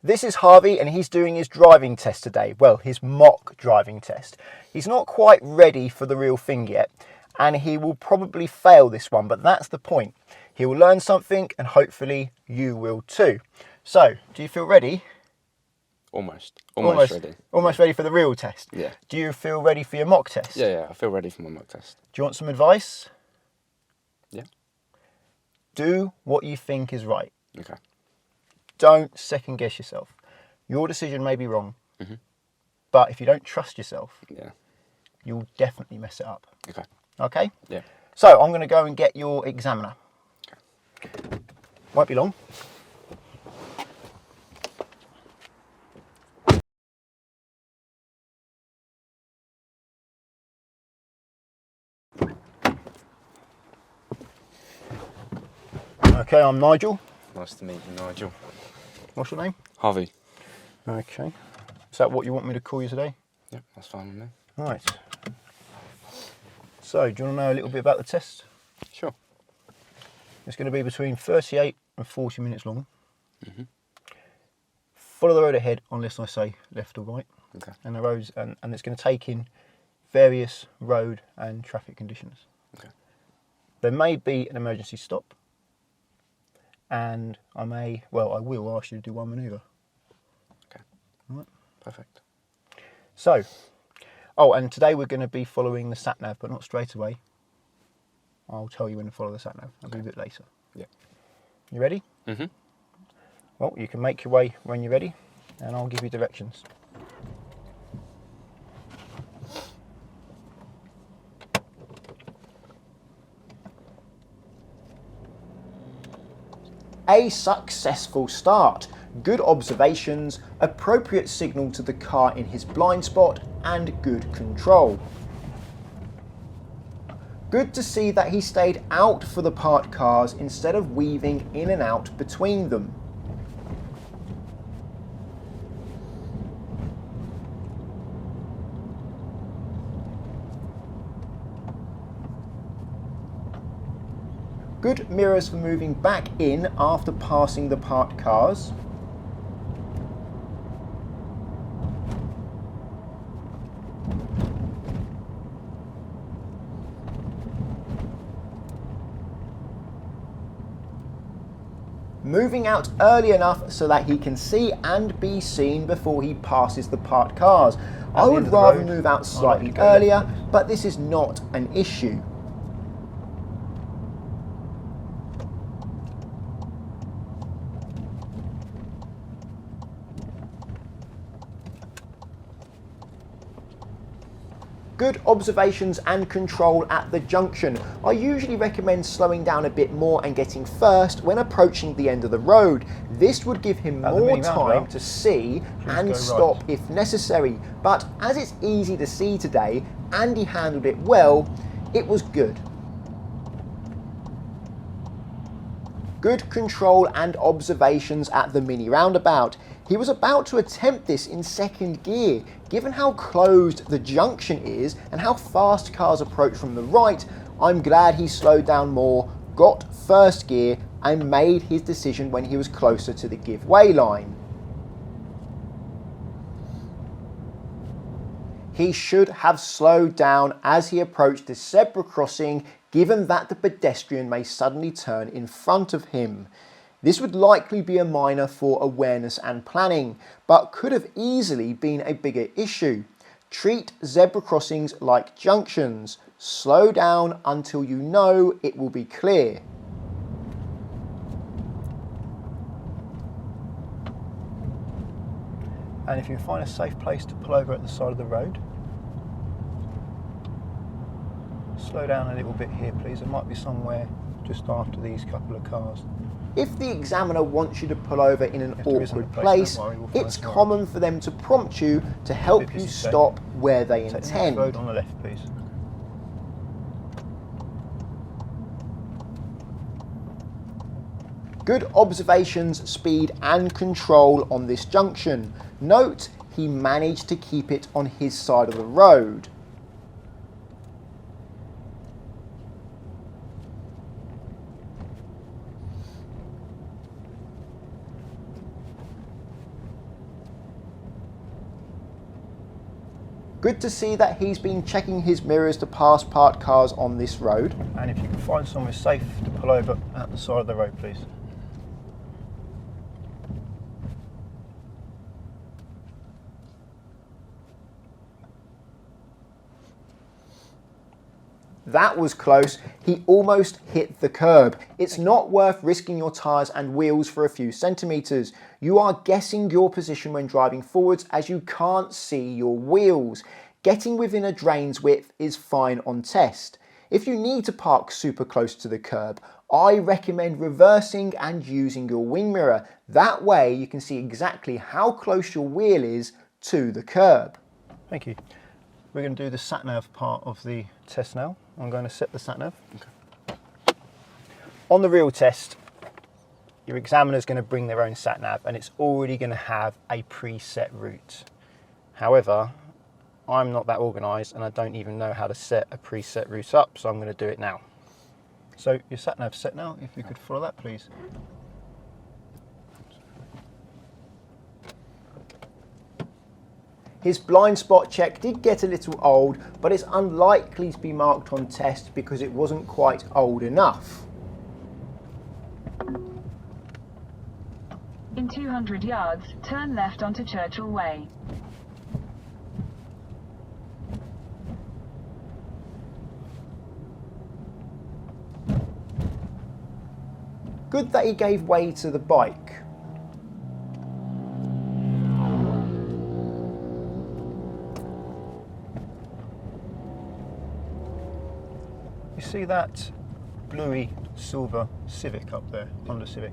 This is Harvey and he's doing his driving test today. Well, his mock driving test. He's not quite ready for the real thing yet and he will probably fail this one, but that's the point. He will learn something and hopefully you will too. So, do you feel ready? Almost ready. Almost ready for the real test? Yeah. Do you feel ready for your mock test? Yeah, I feel ready for my mock test. Do you want some advice? Yeah. Do what you think is right. Okay. Don't second guess yourself. Your decision may be wrong, but if you don't trust yourself, you'll definitely mess it up. Okay. Okay? Yeah. So I'm going to go and get your examiner. Okay. Won't be long. Okay, I'm Nigel. Nice to meet you, Nigel. What's your name? Harvey. Okay. Is that what you want me to call you today? Yep, that's fine with me. Right. So, do you want to know a little bit about the test? Sure. It's going to be between 38 and 40 minutes long. Follow the road ahead unless I say left or right. Okay. And the roads, and it's going to take in various road and traffic conditions. Okay. There may be an emergency stop. And I will ask you to do one manoeuvre. Okay. All right. Perfect. So, and today we're going to be following the sat-nav, but not straight away. I'll tell you when to follow the sat-nav. I'll do a bit later. Yeah. You ready? Well, you can make your way when you're ready, and I'll give you directions. A successful start, good observations, appropriate signal to the car in his blind spot, and good control. Good to see that he stayed out for the parked cars instead of weaving in and out between them. Good mirrors for moving back in after passing the parked cars. Moving out early enough so that he can see and be seen before he passes the parked cars. I would rather move out slightly earlier, but this is not an issue. Good observations and control at the junction. I usually recommend slowing down a bit more and getting first when approaching the end of the road. This would give him more time to see and stop if necessary. But as it's easy to see today, and he handled it well, it was good. Good control and observations at the mini roundabout. He was about to attempt this in second gear. Given how closed the junction is and how fast cars approach from the right, I'm glad he slowed down more, got first gear and made his decision when he was closer to the give way line. He should have slowed down as he approached the zebra crossing, given that the pedestrian may suddenly turn in front of him. This would likely be a minor for awareness and planning, but could have easily been a bigger issue. Treat zebra crossings like junctions. Slow down until you know it will be clear. And if you find a safe place to pull over at the side of the road, slow down a little bit here please. It might be somewhere just after these couple of cars. If the examiner wants you to pull over in an awkward place, it's common for them to prompt you to help you stop where they intend. Road on the left, please. Good observations, speed and control on this junction. Note, he managed to keep it on his side of the road. Good to see that he's been checking his mirrors to pass parked cars on this road. And if you can find somewhere safe to pull over at the side of the road, please. That was close. He almost hit the curb. It's not worth risking your tyres and wheels for a few centimetres. You are guessing your position when driving forwards as you can't see your wheels. Getting within a drain's width is fine on test. If you need to park super close to the curb, I recommend reversing and using your wing mirror. That way you can see exactly how close your wheel is to the curb. Thank you. We're going to do the sat-nav part of the test now. I'm going to set the sat-nav. Okay. On the real test, your examiner is going to bring their own sat-nav and it's already going to have a preset route. However, I'm not that organised and I don't even know how to set a preset route up, so I'm going to do it now. So your sat-nav's set now, if you could follow that please. His blind spot check did get a little old, but it's unlikely to be marked on test because it wasn't quite old enough. In 200 yards, turn left onto Churchill Way. Good that he gave way to the bike. You see that bluey silver Civic up there, Honda Civic?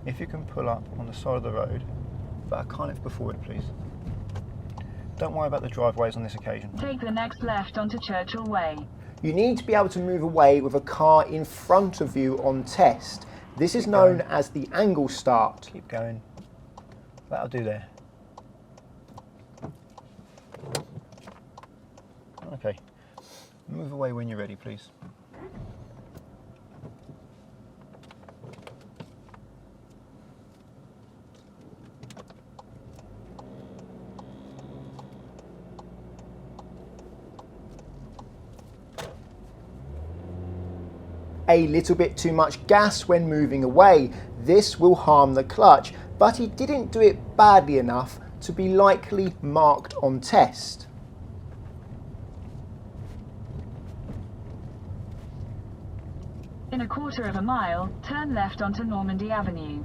If you can pull up on the side of the road, but I can't go forward please. Don't worry about the driveways on this occasion. Take the next left onto Churchill Way. You need to be able to move away with a car in front of you on test. This is known as the angle start. Keep going. That'll do there. Okay. Move away when you're ready, please. A little bit too much gas when moving away. This will harm the clutch, but he didn't do it badly enough to be likely marked on test. In a quarter of a mile, turn left onto Normandy Avenue.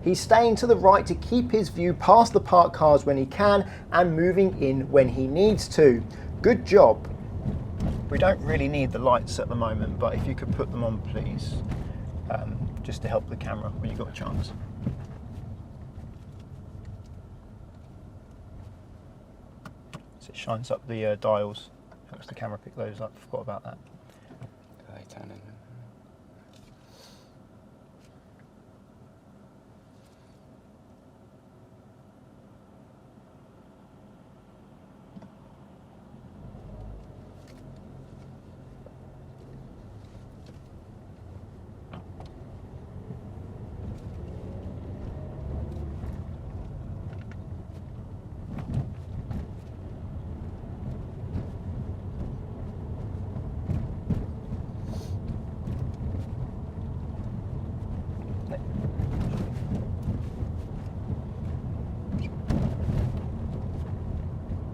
He's staying to the right to keep his view past the parked cars when he can and moving in when he needs to. Good job. We don't really need the lights at the moment, but if you could put them on please, just to help the camera when you've got a chance. So it shines up the dials, helps the camera pick those up, forgot about that. They turn in.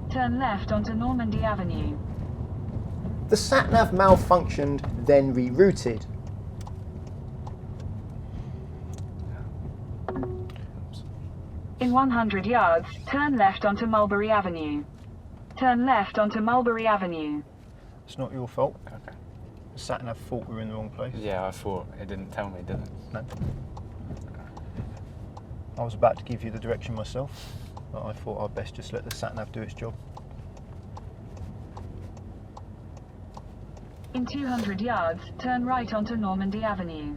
Turn left onto Normandy Avenue. The sat-nav malfunctioned, then rerouted. In 100 yards, turn left onto Mulberry Avenue. Turn left onto Mulberry Avenue. It's not your fault. Okay. The sat-nav thought we were in the wrong place. Yeah, I thought it didn't tell me, did it? No. I was about to give you the direction myself, but I thought I'd best just let the sat-nav do its job. In 200 yards, turn right onto Normandy Avenue.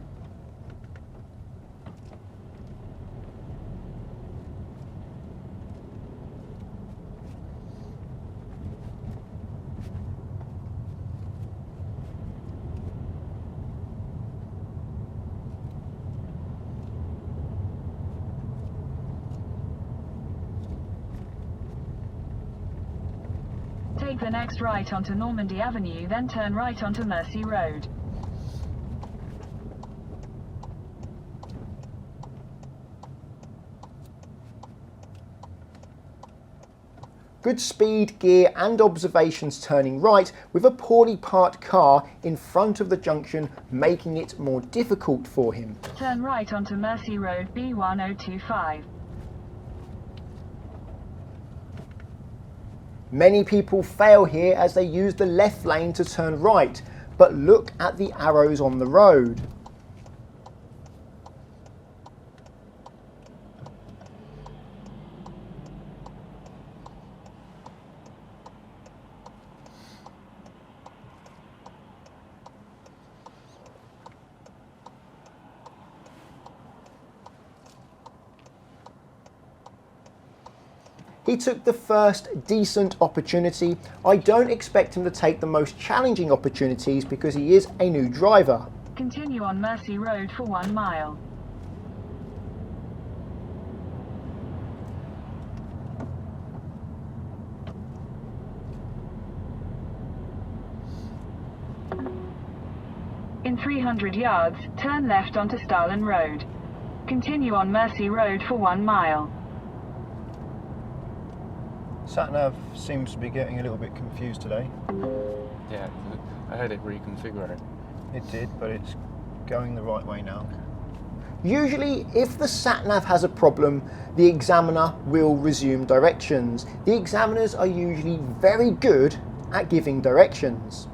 Take the next right onto Normandy Avenue, then turn right onto Mersey Road. Good speed, gear and observations turning right with a poorly parked car in front of the junction, making it more difficult for him. Turn right onto Mersey Road B1025. Many people fail here as they use the left lane to turn right, but look at the arrows on the road. He took the first decent opportunity. I don't expect him to take the most challenging opportunities because he is a new driver. Continue on Mersey Road for 1 mile. In 300 yards, turn left onto Starland Road. Continue on Mersey Road for 1 mile. Sat-nav seems to be getting a little bit confused today. Yeah, I had it reconfigure it. It did, but it's going the right way now. Usually, if the sat-nav has a problem, the examiner will resume directions. The examiners are usually very good at giving directions.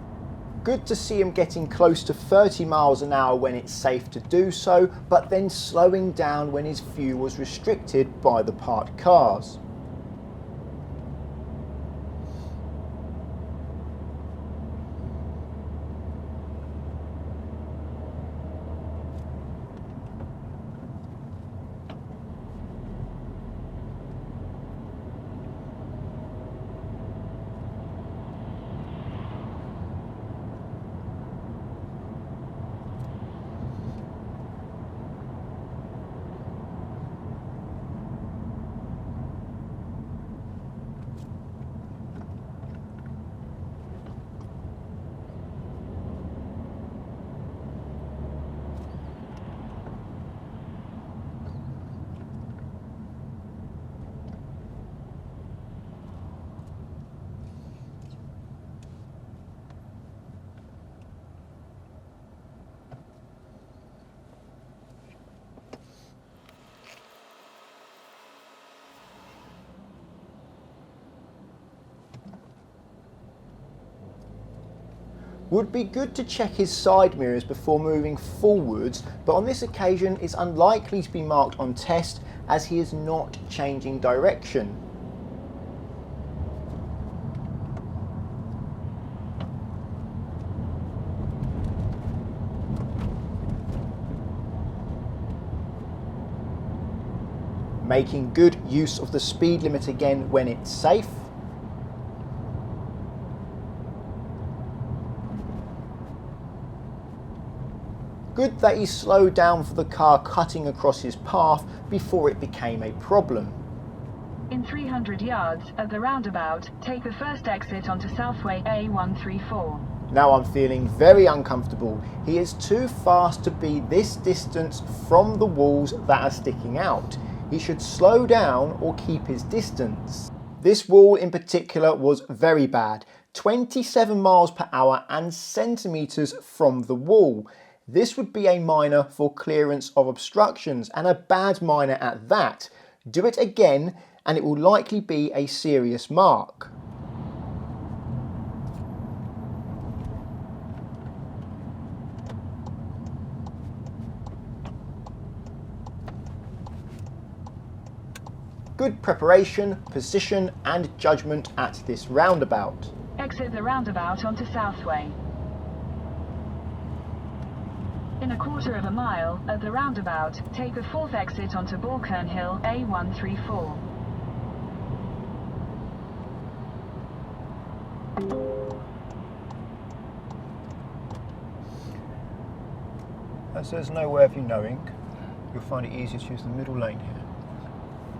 Good to see him getting close to 30 miles an hour when it's safe to do so, but then slowing down when his view was restricted by the parked cars. Would be good to check his side mirrors before moving forwards, but on this occasion it's unlikely to be marked on test as he is not changing direction. Making good use of the speed limit again when it's safe. Good that he slowed down for the car cutting across his path before it became a problem. In 300 yards, at the roundabout, take the first exit onto Southway A134. Now I'm feeling very uncomfortable. He is too fast to be this distance from the walls that are sticking out. He should slow down or keep his distance. This wall in particular was very bad. 27 miles per hour and centimetres from the wall. This would be a minor for clearance of obstructions, and a bad minor at that. Do it again and it will likely be a serious mark. Good preparation, position and judgment at this roundabout. Exit the roundabout onto Southway. In a quarter of a mile, at the roundabout, take the fourth exit onto Balkern Hill A134. As there's no way of you knowing, you'll find it easier to use the middle lane here.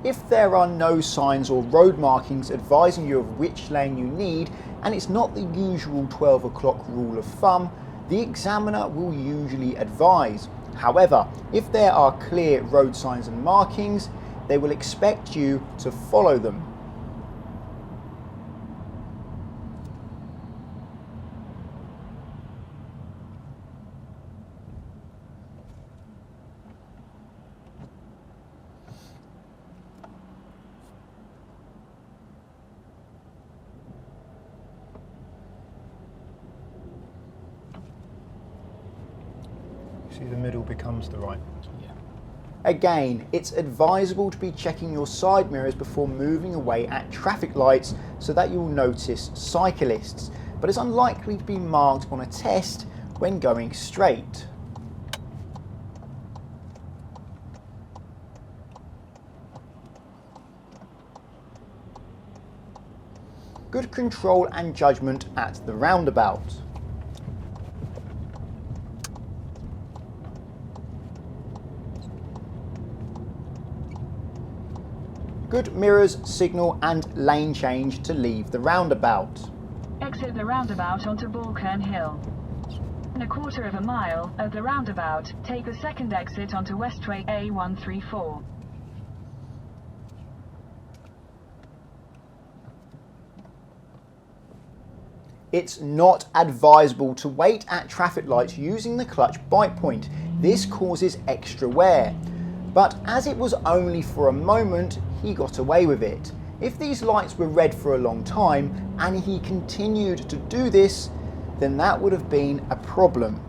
If there are no signs or road markings advising you of which lane you need, and it's not the usual 12 o'clock rule of thumb, the examiner will usually advise. However, if there are clear road signs and markings, they will expect you to follow them. See, the middle becomes the right. Yeah. Again, it's advisable to be checking your side mirrors before moving away at traffic lights so that you'll notice cyclists, but it's unlikely to be marked on a test when going straight. Good control and judgment at the roundabout. Good mirrors, signal and lane change to leave the roundabout. Exit the roundabout onto Balkern Hill. In a quarter of a mile at the roundabout, take the second exit onto Westway A134. It's not advisable to wait at traffic lights using the clutch bite point. This causes extra wear. But as it was only for a moment, he got away with it. If these lights were red for a long time and he continued to do this, then that would have been a problem.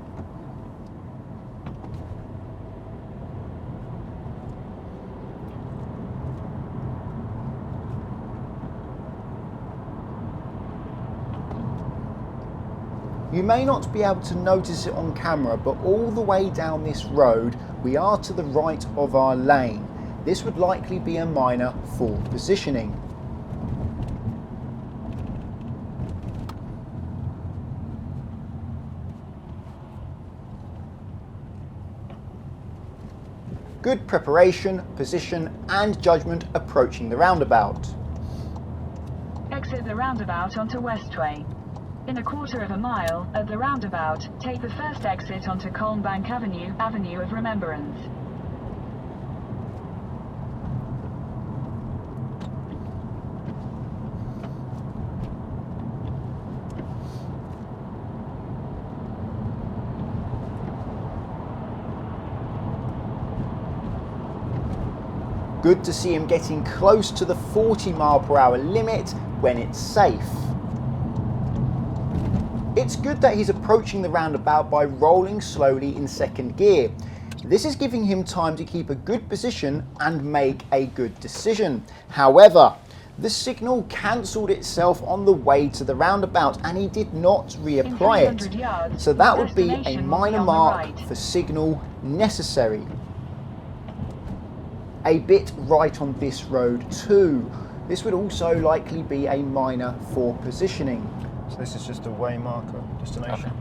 You may not be able to notice it on camera, but all the way down this road, we are to the right of our lane. This would likely be a minor for positioning. Good preparation, position and judgment approaching the roundabout. Exit the roundabout onto Westway. In a quarter of a mile at the roundabout, take the first exit onto Colnbank Avenue, Avenue of Remembrance. Good to see him getting close to the 40 mph limit when it's safe. It's good that he's approaching the roundabout by rolling slowly in second gear. This is giving him time to keep a good position and make a good decision. However, the signal cancelled itself on the way to the roundabout and he did not reapply it. So that would be a minor mark for signal necessary. A bit right on this road too. This would also likely be a minor for positioning. So this is just a way marker, destination.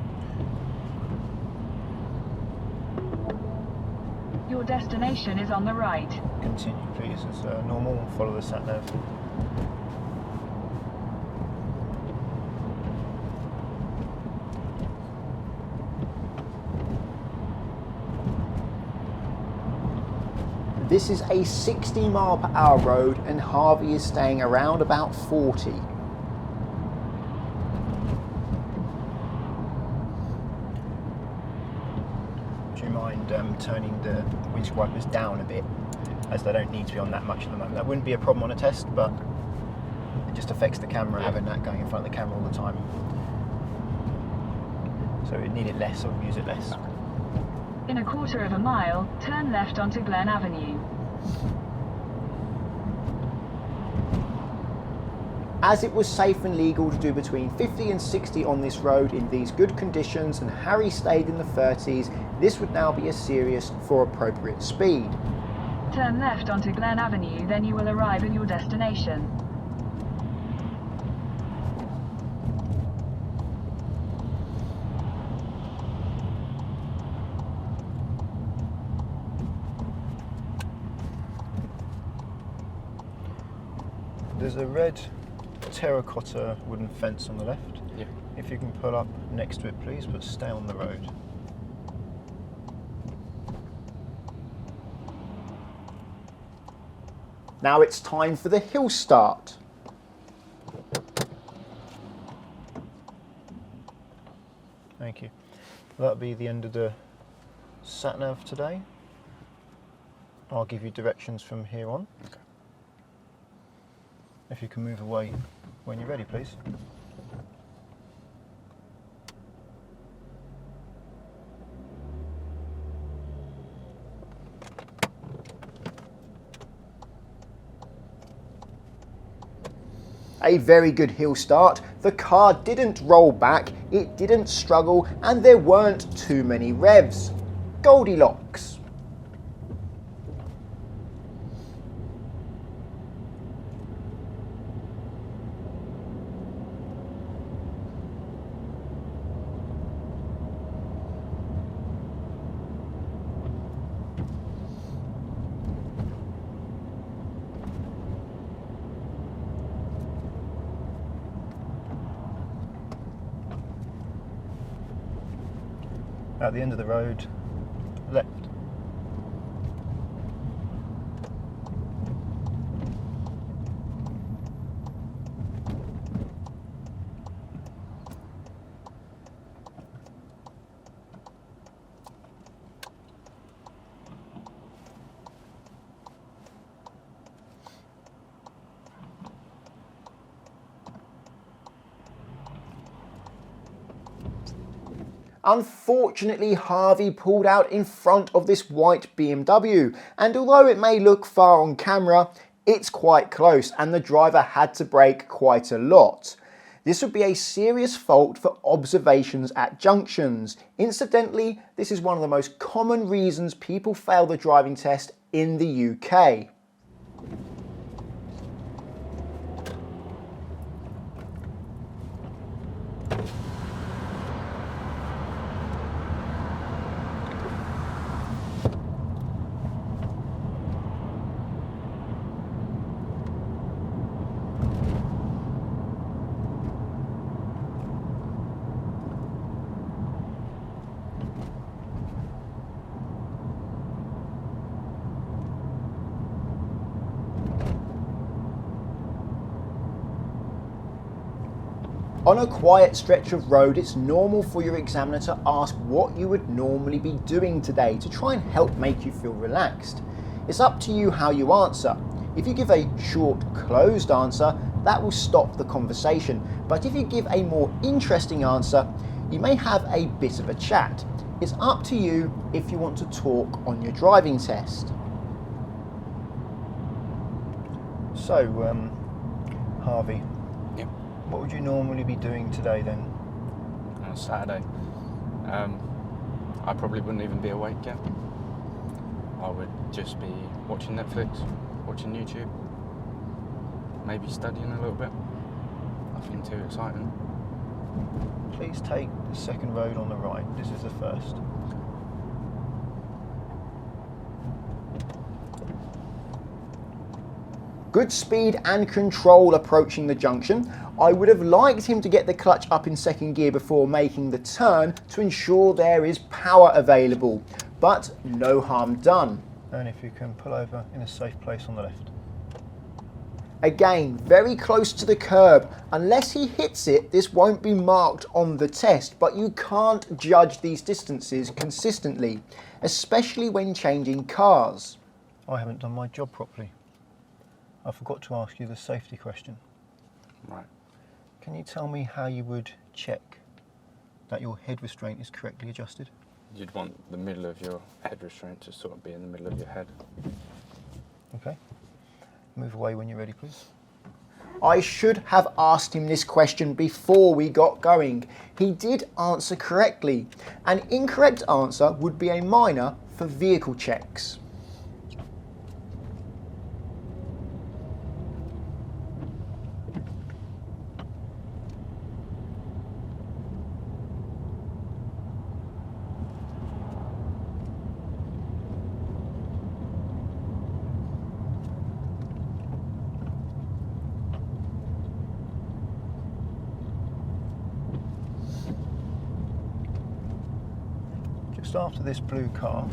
Your destination is on the right. Continue please as normal, follow the sat nav. This is a 60 mph road and Harvey is staying around about 40. Do you mind turning the windscreen wipers down a bit, as they don't need to be on that much at the moment? That wouldn't be a problem on a test, but it just affects the camera, having that going in front of the camera all the time. So we need it less or use it less. In a quarter of a mile, turn left onto Glen Avenue. As it was safe and legal to do between 50 and 60 on this road in these good conditions and Harry stayed in the 30s, this would now be a serious for appropriate speed. Turn left onto Glen Avenue, then you will arrive at your destination. there's a red terracotta wooden fence on the left. Yeah. If you can pull up next to it, please, but stay on the road. Now it's time for the hill start. Thank you. That'll be the end of the sat-nav today. I'll give you directions from here on. Okay. If you can move away when you're ready, please. A very good hill start. The car didn't roll back, it didn't struggle, and there weren't too many revs. Goldilocks. At the end of the road, left. Unfortunately, Harvey pulled out in front of this white BMW, and although it may look far on camera, it's quite close and the driver had to brake quite a lot. This would be a serious fault for observations at junctions. Incidentally, this is one of the most common reasons people fail the driving test in the UK. On a quiet stretch of road, it's normal for your examiner to ask what you would normally be doing today to try and help make you feel relaxed. It's up to you how you answer. If you give a short, closed answer, that will stop the conversation. But if you give a more interesting answer, you may have a bit of a chat. It's up to you if you want to talk on your driving test. So, Harvey. Yep. What would you normally be doing today then? On Saturday, I probably wouldn't even be awake yet. I would just be watching Netflix, watching YouTube, maybe studying a little bit. Nothing too exciting. Please take the second road on the right. This is the first. Good speed and control approaching the junction. I would have liked him to get the clutch up in second gear before making the turn to ensure there is power available, but no harm done. And if you can pull over in a safe place on the left. Again, very close to the curb. Unless he hits it, this won't be marked on the test, but you can't judge these distances consistently, especially when changing cars. I haven't done my job properly. I forgot to ask you the safety question. Right. Can you tell me how you would check that your head restraint is correctly adjusted? You'd want the middle of your head restraint to sort of be in the middle of your head. Okay. Move away when you're ready, please. I should have asked him this question before we got going. He did answer correctly. An incorrect answer would be a minor for vehicle checks. just after this blue car,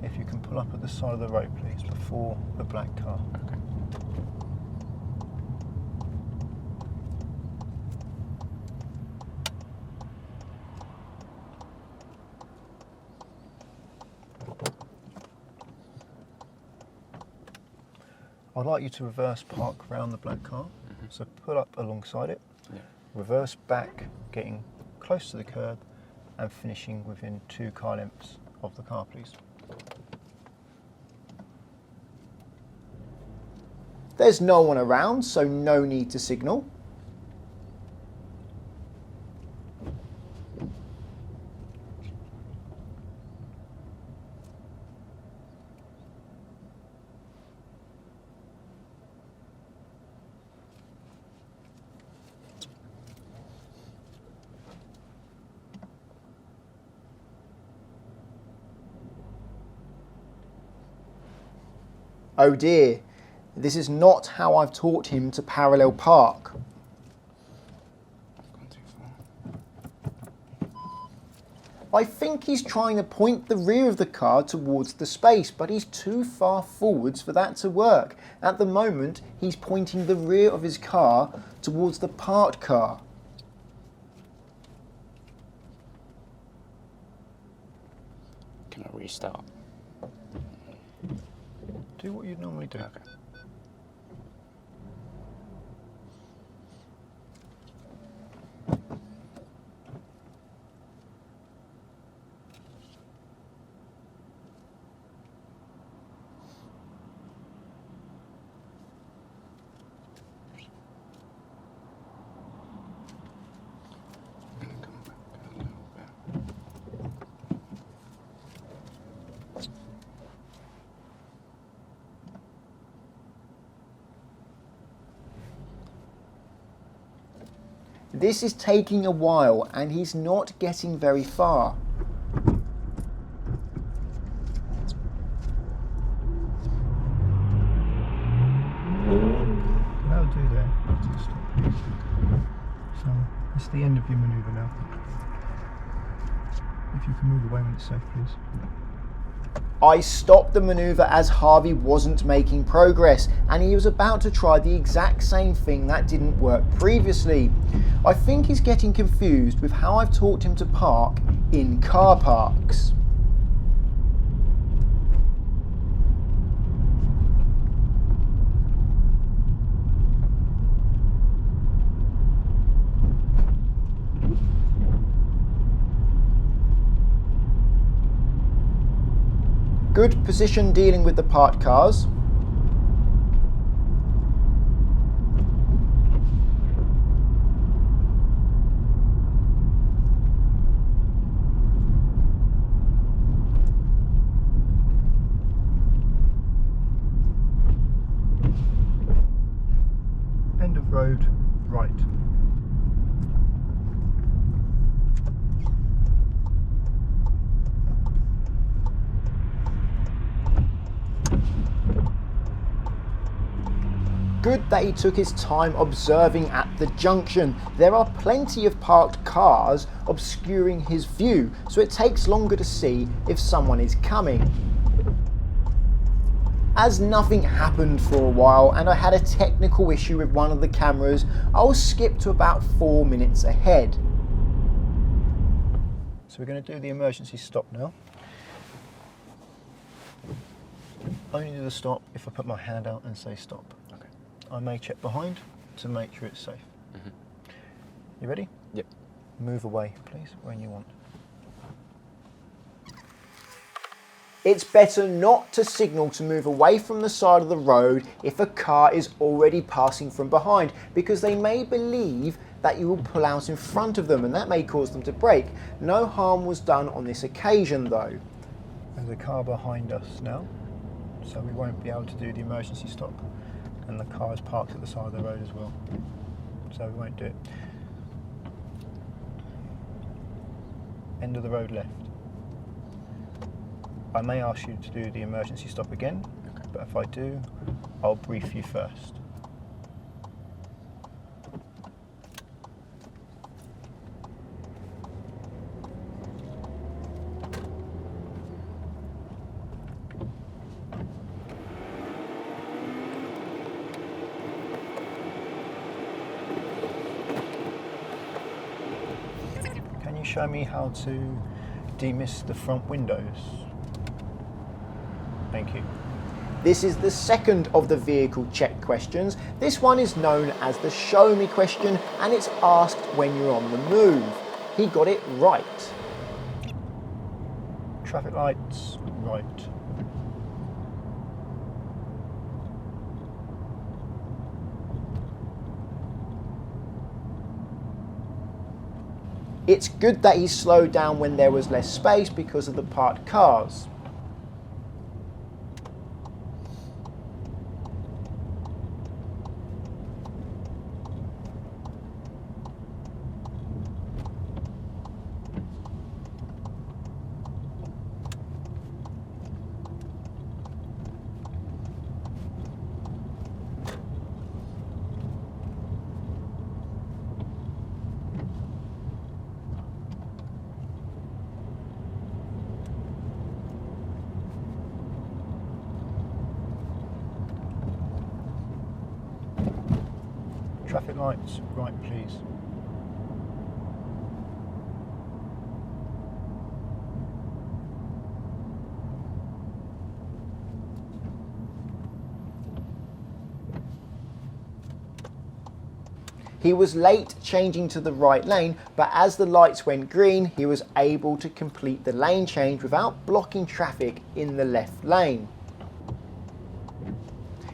if you can pull up at the side of the road, please, before the black car. Okay. I'd like you to reverse park around the black car. So pull up alongside it, reverse back, getting close to the curb and finishing within 2 car lengths of the car, please. There's no one around, so no need to signal. Oh dear, this is not how I've taught him to parallel park. I've gone too far. I think he's trying to point the rear of the car towards the space, but he's too far forwards for that to work. At the moment, he's pointing the rear of his car towards the parked car. Can I restart? Do what you'd normally do. Okay. I'm gonna come back a little bit. This is taking a while and he's not getting very far. That'll do there. Just stop. So it's the end of your manoeuvre now. If you can move away when it's safe, please. I stopped the manoeuvre as Harvey wasn't making progress and he was about to try the exact same thing that didn't work previously. I think he's getting confused with how I've taught him to park in car parks. Good position dealing with the parked cars. End of road, right. Good that he took his time observing at the junction. There are plenty of parked cars obscuring his view, so it takes longer to see if someone is coming. As nothing happened for a while and I had a technical issue with one of the cameras, I'll skip to about 4 minutes ahead. So we're going to do the emergency stop now. Only do the stop if I put my hand out and say stop. Okay. I may check behind to make sure it's safe. You ready? Yep. Move away, please, when you want. It's better not to signal to move away from the side of the road if a car is already passing from behind, because they may believe that you will pull out in front of them and that may cause them to brake. No harm was done on this occasion though. There's a car behind us now, so we won't be able to do the emergency stop. And the car is parked at the side of the road as well, so we won't do it. End of the road left. I may ask you to do the emergency stop again, but if I do, I'll brief you first. show me how to demist the front windows? Thank you. This is the second of the vehicle check questions. This one is known as the show me question, and it's asked when you're on the move. He got it right. Traffic lights, right. It's good that he slowed down when there was less space because of the parked cars. Traffic lights, right please. He was late changing to the right lane, but as the lights went green, he was able to complete the lane change without blocking traffic in the left lane.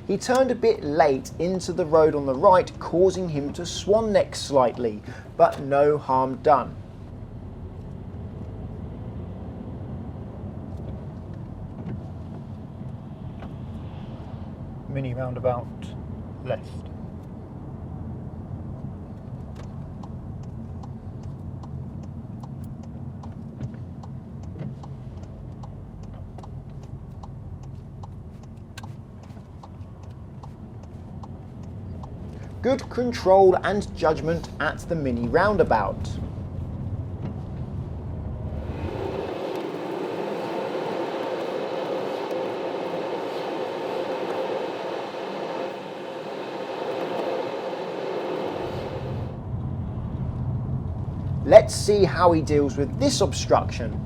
He turned a bit late into the road on the right, causing him to swan neck slightly, but no harm done. Mini roundabout, left. Good control and judgment at the mini roundabout. Let's see how he deals with this obstruction.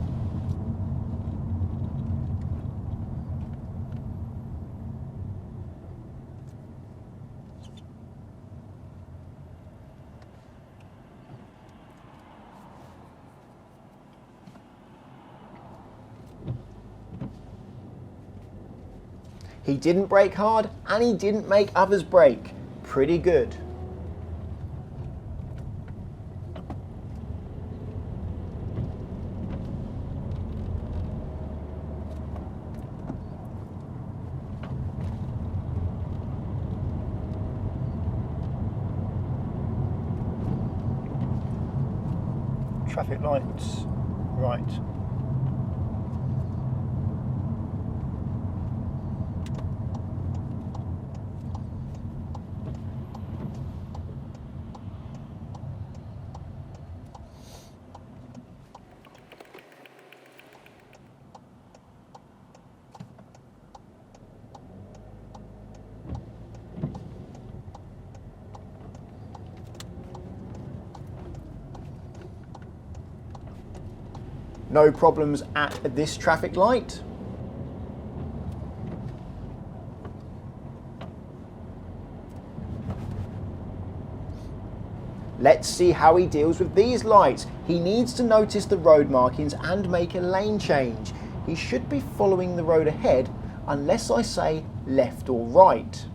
He didn't brake hard and he didn't make others brake. Pretty good. Traffic lights, right. No problems at this traffic light. Let's see how he deals with these lights. He needs to notice the road markings and make a lane change. He should be following the road ahead unless I say left or right.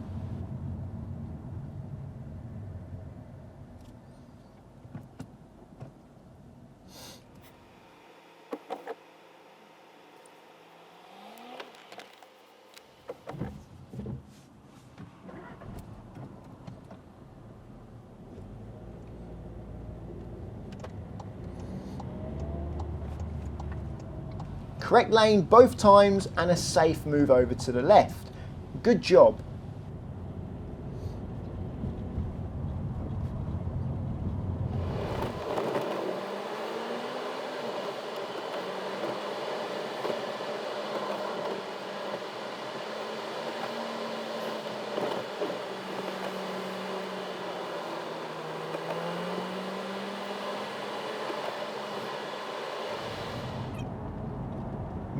Correct lane both times and a safe move over to the left. Good job.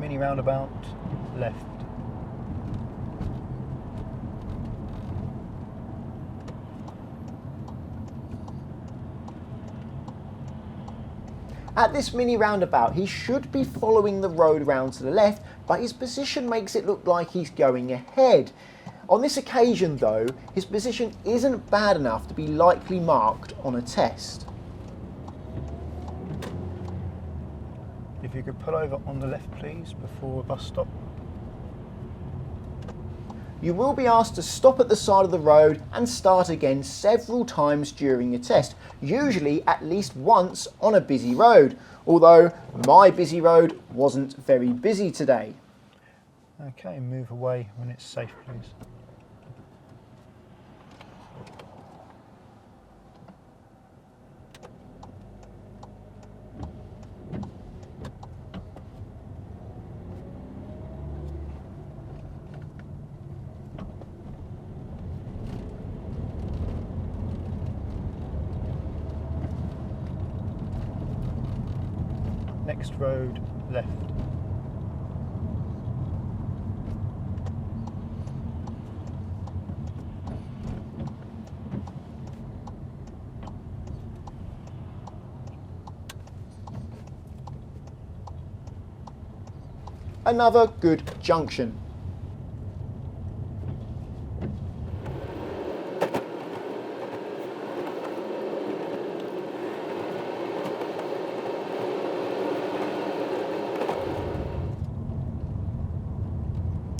mini roundabout, left. At this mini roundabout, he should be following the road round to the left, but his position makes it look like he's going ahead. On this occasion though, his position isn't bad enough to be likely marked on a test. If you could pull over on the left please, before a bus stop. You will be asked to stop at the side of the road and start again several times during your test, usually at least once on a busy road, although my busy road wasn't very busy today. Okay, move away when it's safe please. Next road, left. Another good junction.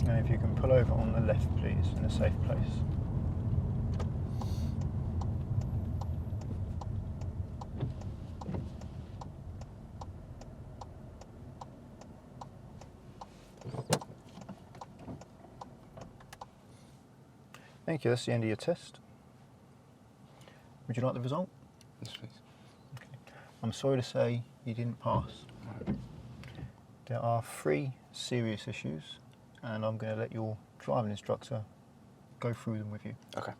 Now if you can pull over on the left please, in a safe place. Thank you, that's the end of your test. Would you like the result? Yes, please. Okay. I'm sorry to say you didn't pass. There are 3 serious issues and I'm going to let your driving instructor go through them with you. Okay.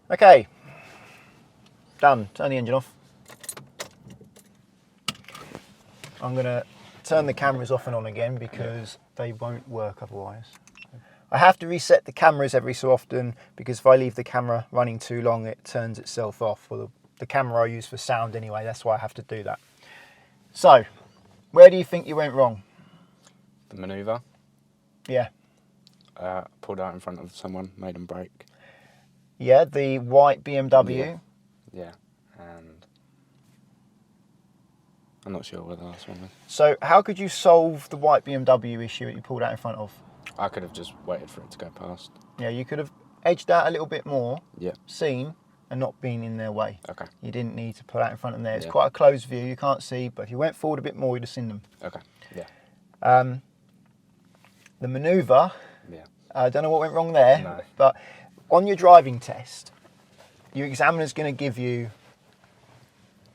Okay, done. Turn the engine off. I'm going to turn the cameras off and on again because they won't work otherwise. I have to reset the cameras every so often because if I leave the camera running too long it turns itself off. Well, the camera I use for sound anyway, that's why I have to do that. So, where do you think you went wrong? The manoeuvre. Yeah. Pulled out in front of someone, made them brake. Yeah, the white BMW. Yeah, and I'm not sure what the last one was. So how could you solve the white BMW issue that you pulled out in front of? I could have just waited for it to go past. Yeah, you could have edged out a little bit more, Yeah. seen, and not been in their way. Okay. You didn't need to pull out in front of them there. It's Yeah. quite a closed view, you can't see, but if you went forward a bit more, you'd have seen them. Okay. Yeah. The manoeuvre, Yeah. I don't know what went wrong there, No. but on your driving test, your examiner's going to give you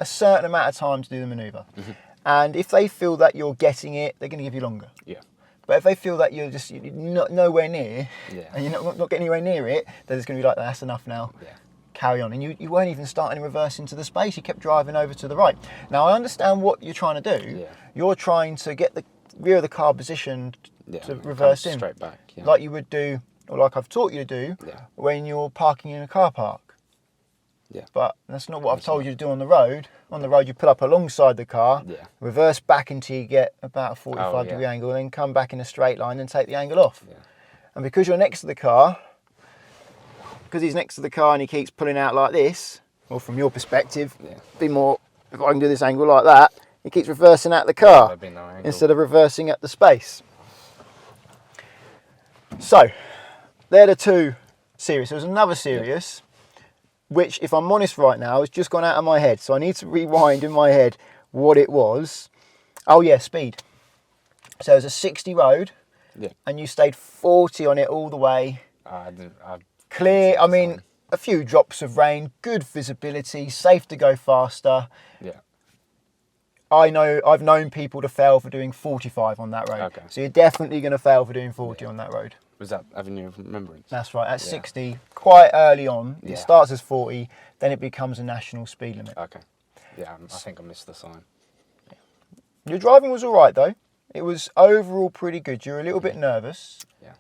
a certain amount of time to do the manoeuvre. Mm-hmm. And if they feel that you're getting it, they're going to give you longer. Yeah. But if they feel that you're just not nowhere near, Yeah. and you're not getting anywhere near it, they're just going to be like, that's enough now. Yeah. Carry on. And you weren't even starting to reverse into the space. You kept driving over to the right. Now, I understand what you're trying to do. Yeah. You're trying to get the rear of the car positioned Yeah. to Come reverse in. straight back. Yeah. Like you would do, or like I've taught you to do, Yeah. when you're parking in a car park. Yeah. But that's not what I've told you to do on the road. On the road, you pull up alongside the car, Yeah. reverse back until you get about a 45-degree yeah. angle, then come back in a straight line and take the angle off. Yeah. And because you're next to the car, because he's next to the car and he keeps pulling out like this, or from your perspective, Yeah. be more, if I can do this angle like that, he keeps reversing out the car there'd be no angle. instead of reversing at the space. So, they're the 2 serious. There was another serious, which, if I'm honest right now, has just gone out of my head. So I need to rewind in my head what it was. Oh yeah, speed. So it was a 60 road, Yeah. and you stayed 40 on it all the way. I Clear, I mean, a few drops of rain, good visibility, safe to go faster. Yeah. I've known people to fail for doing 45 on that road. Okay. So you're definitely going to fail for doing 40 on that road. Was that Avenue of Remembrance? That's right, at Yeah. 60, quite early on. It Yeah. starts as 40, then it becomes a national speed limit. Okay. Yeah, I think I missed the sign. Your driving was all right though. It was overall pretty good. You were a little bit nervous. Yeah.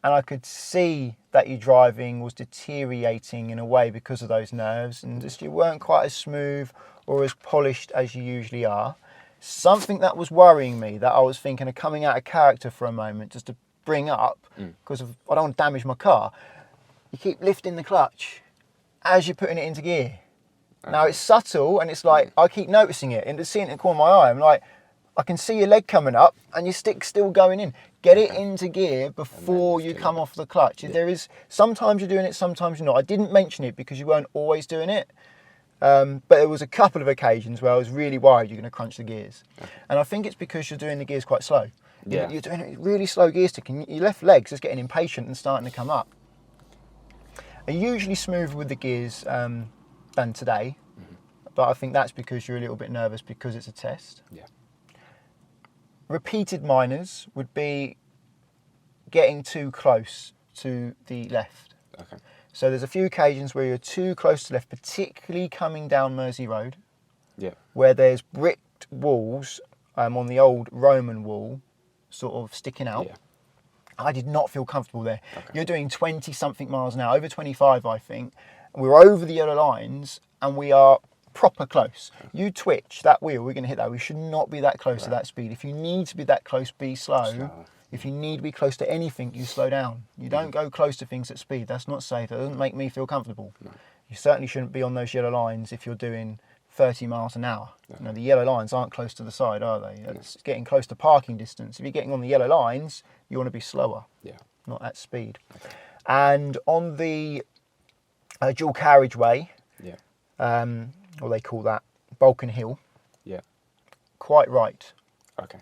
And I could see that your driving was deteriorating in a way because of those nerves, and just you weren't quite as smooth or as polished as you usually are. Something that was worrying me, that I was thinking of coming out of character for a moment, just to bring up, because I don't want to damage my car. You keep lifting the clutch as you're putting it into gear. Now it's subtle, and it's like I keep noticing it, and seeing it in the corner of my eye. I'm like, I can see your leg coming up, and your stick's still going in. Get it into gear before you come off the clutch. There is sometimes you're doing it, sometimes you're not. I didn't mention it because you weren't always doing it, but there was a couple of occasions where I was really worried you're going to crunch the gears, and I think it's because you're doing the gears quite slow. Yeah. You're doing it really slow gear stick, and your left leg's just getting impatient and starting to come up. I'm usually smoother with the gears than today, but I think that's because you're a little bit nervous because it's a test. Yeah. Repeated minors would be getting too close to the left. Okay. So there's a few occasions where you're too close to left, particularly coming down Mersey Road, Yeah. where there's bricked walls on the old Roman wall sort of sticking out. Yeah. I did not feel comfortable there. Okay. You're doing 20 something miles an hour, over 25 I think. We're over the yellow lines and we are proper close. You twitch that wheel, we're going to hit that. We should not be that close to that speed. If you need to be that close, be slow. Slower. If you need to be close to anything, you slow down. You don't go close to things at speed. That's not safe. That doesn't make me feel comfortable. No. You certainly shouldn't be on those yellow lines if you're doing 30 miles an hour. You know, the yellow lines aren't close to the side, are they? It's getting close to parking distance. If you're getting on the yellow lines, you want to be slower, Yeah. not at speed. Okay. And on the dual carriageway, Yeah. or they call that Balkan Hill, Yeah. quite right. Okay.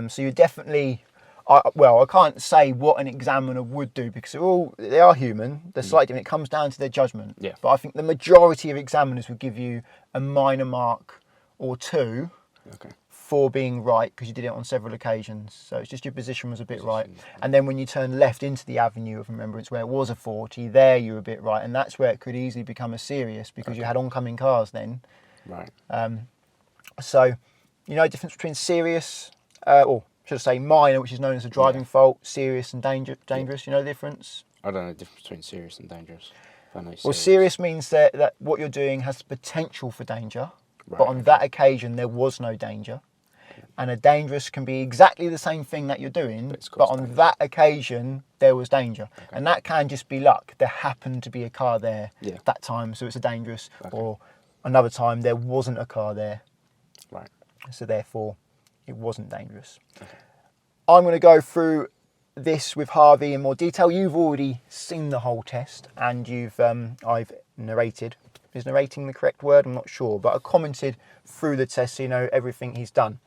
So you definitely, I can't say what an examiner would do because they are human. They're slightly different. It comes down to their judgment. Yeah. But I think the majority of examiners would give you a minor mark or two Okay. for being right because you did it on several occasions. So it's just your position was a bit right. And then when you turn left into the Avenue of Remembrance where it was a 40, there you were a bit right. And that's where it could easily become a serious because you had oncoming cars then. Right. So, you know the difference between serious, or should I say minor, which is known as a driving fault, serious and dangerous. You know the difference? I don't know the difference between serious and dangerous. I know Well, serious means that what you're doing has the potential for danger, Right, but on that occasion there was no danger. And a dangerous can be exactly the same thing that you're doing, but on that occasion there was danger. Okay. And that can just be luck. There happened to be a car there that time, so it's a dangerous, or another time there wasn't a car there. Right. So therefore it wasn't dangerous. Okay. I'm going to go through this with Harvey in more detail. You've already seen the whole test and I've narrated. Is narrating the correct word? I'm not sure, but I commented through the test so you know everything he's done.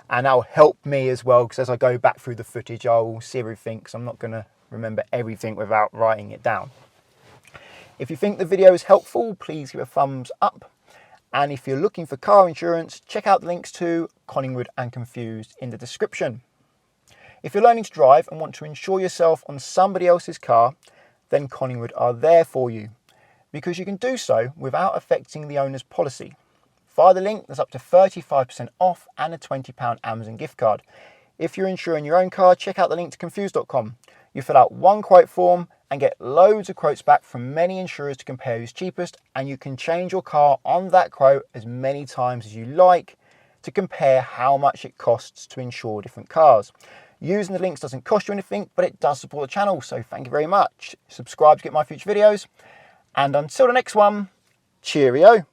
And that'll help me as well because as I go back through the footage I'll see everything because I'm not going to remember everything without writing it down. If you think the video is helpful, please give a thumbs up. And if you're looking for car insurance, check out the links to Collingwood and Confused in the description. If you're learning to drive and want to insure yourself on somebody else's car, then Collingwood are there for you because you can do so without affecting the owner's policy. Via the link, there's up to 35% off and a £20 Amazon gift card. If you're insuring your own car, check out the link to confused.com. You fill out one quote form and get loads of quotes back from many insurers to compare who's cheapest, and you can change your car on that quote as many times as you like to compare how much it costs to insure different cars. Using the links doesn't cost you anything, but it does support the channel, so thank you very much. Subscribe to get my future videos, and until the next one, cheerio.